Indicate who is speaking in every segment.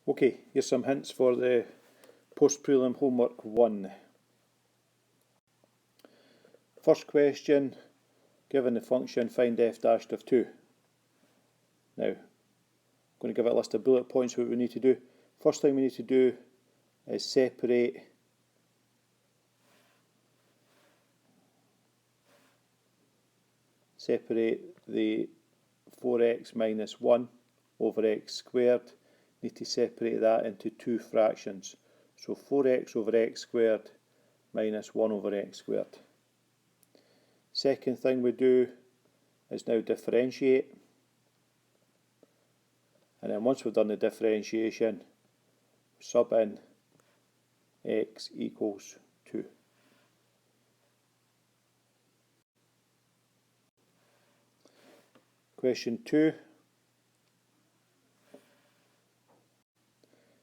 Speaker 1: Okay, here's some hints for the post-prelim homework 1. First question, given the function find f dashed of 2. Now, I'm going to give it a list of bullet points what we need to do. First thing we need to do is separate the 4x minus 1 over x squared. Need to separate that into two fractions. So 4x over x squared minus 1 over x squared. Second thing we do is now differentiate. And then once we've done the differentiation, sub in x equals 2. Question 2.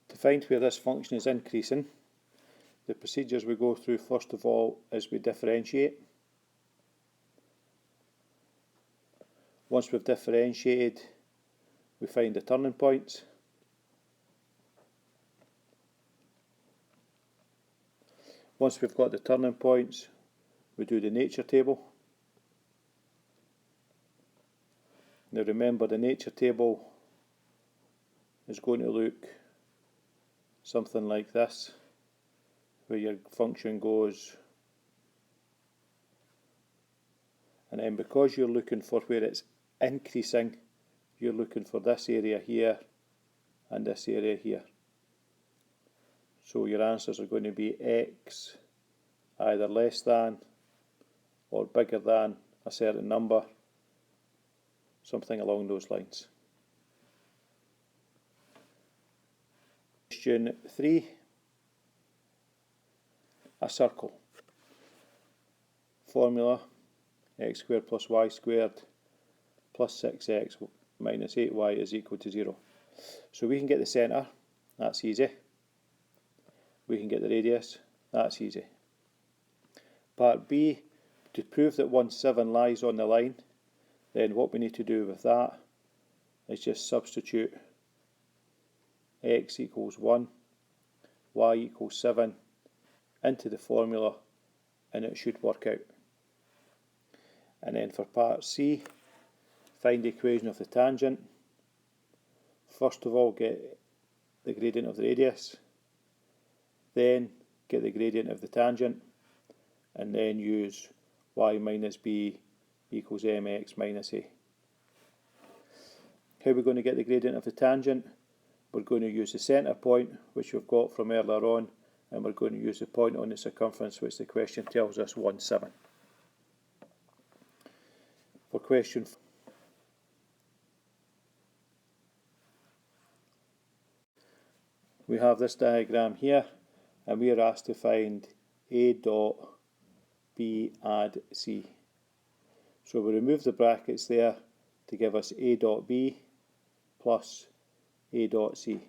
Speaker 1: To find where this function is increasing, the procedures we go through first of all is we differentiate. Once we've differentiated, we find the turning points. Once we've got the turning points, we do the nature table. Now remember, the nature table is going to look something like this, where your function goes, and then because you're looking for where it's increasing, you're looking for this area here and this area here. So your answers are going to be x either less than or bigger than a certain number, something along those lines. Question 3. A circle. Formula: x squared plus y squared plus 6x minus 8y is equal to 0. So we can get the centre, that's easy. We can get the radius, that's easy. Part B, to prove that 1,7 lies on the line, then what we need to do with that is just substitute x equals 1, y equals 7 into the formula, and it should work out. And then for part C, find the equation of the tangent. First of all, get the gradient of the radius, then get the gradient of the tangent, and then use y minus b equals mx minus a. How are we going to get the gradient of the tangent? We're going to use the centre point, which we've got from earlier on, and we're going to use the point on the circumference, which the question tells us 1,7. For question 4, we have this diagram here, and we are asked to find A dot B add C. So we remove the brackets there to give us A dot B plus A dot C.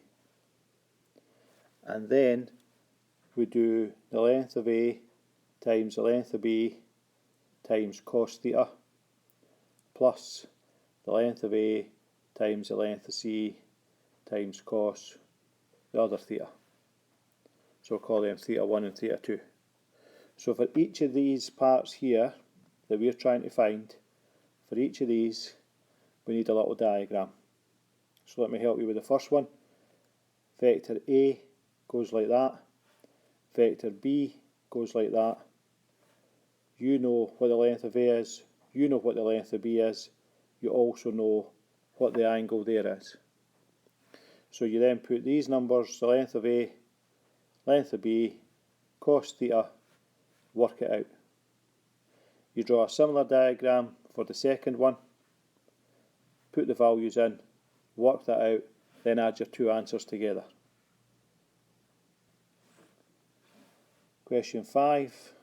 Speaker 1: And then we do the length of A times the length of B times cos theta plus the length of A times the length of C times cos the other theta. So we'll call them theta 1 and theta 2. So for each of these parts here that we're trying to find, for each of these we need a little diagram. So let me help you with the first one. Vector A goes like that. Vector B goes like that. You know what the length of A is. You know what the length of B is. You also know what the angle there is. So you then put these numbers, the length of A, length of B, cos theta, work it out. You draw a similar diagram for the second one, put the values in, work that out, then add your two answers together. Question 5.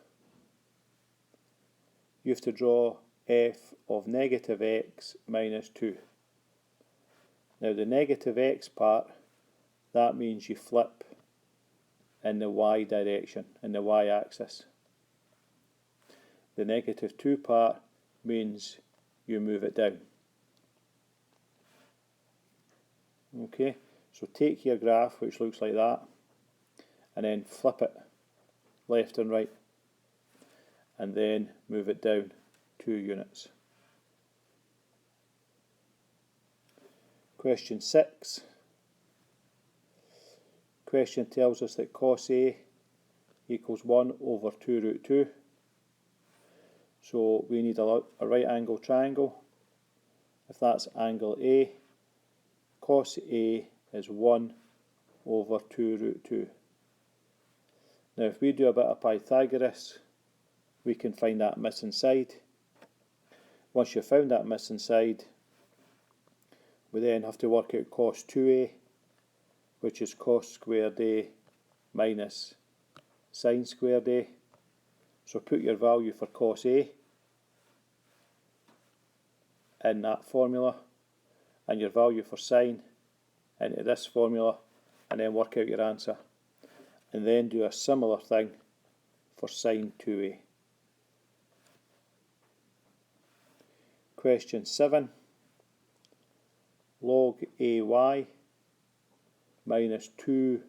Speaker 1: You have to draw f of negative x minus 2. Now the negative x part, that means you flip in the y direction, in the y axis. The negative 2 part means you move it down. Okay, So take your graph, which looks like that, and then flip it left and right, and then move it down 2 units. Question 6. Question tells us that cos A equals 1 over 2 root 2. So we need a right angle triangle. If that's angle A, cos A is 1 over 2 root 2. Now if we do a bit of Pythagoras, we can find that missing side. Once you've found that missing side, we then have to work out cos 2A, which is cos squared A minus sine squared A. So put your value for cos A in that formula, and your value for sine into this formula, and then work out your answer. And then do a similar thing for sine 2A. Question 7. Log AY minus 2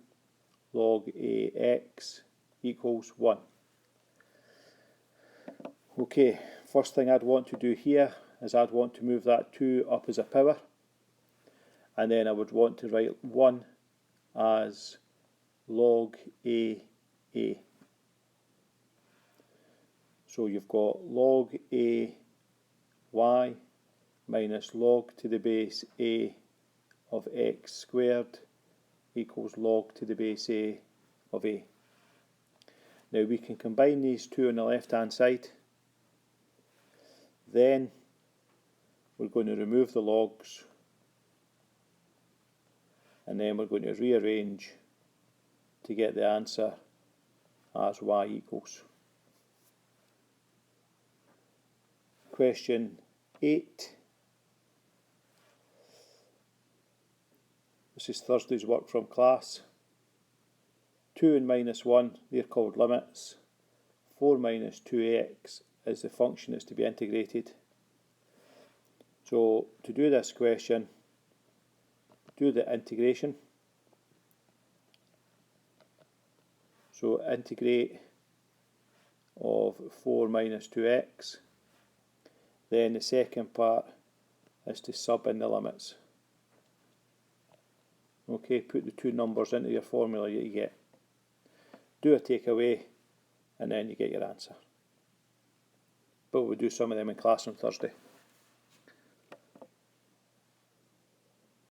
Speaker 1: log AX equals 1. Okay, first thing I'd want to do here is I'd want to move that 2 up as a power, and then I would want to write 1 as log AA. So you've got log AY minus log to the base A of x squared equals log to the base A of A. Now we can combine these two on the left hand side. Then we're going to remove the logs, and then we're going to rearrange to get the answer as y equals. Question 8. This is Thursday's work from class. 2 and minus 1, they're called limits. 4 minus 2x is the function that's to be integrated. So to do this question, do the integration. So integrate of 4 minus 2x. Then the second part is to sub in the limits. Okay, put the two numbers into your formula that you get. Do a takeaway, and then you get your answer. But we'll do some of them in class on Thursday.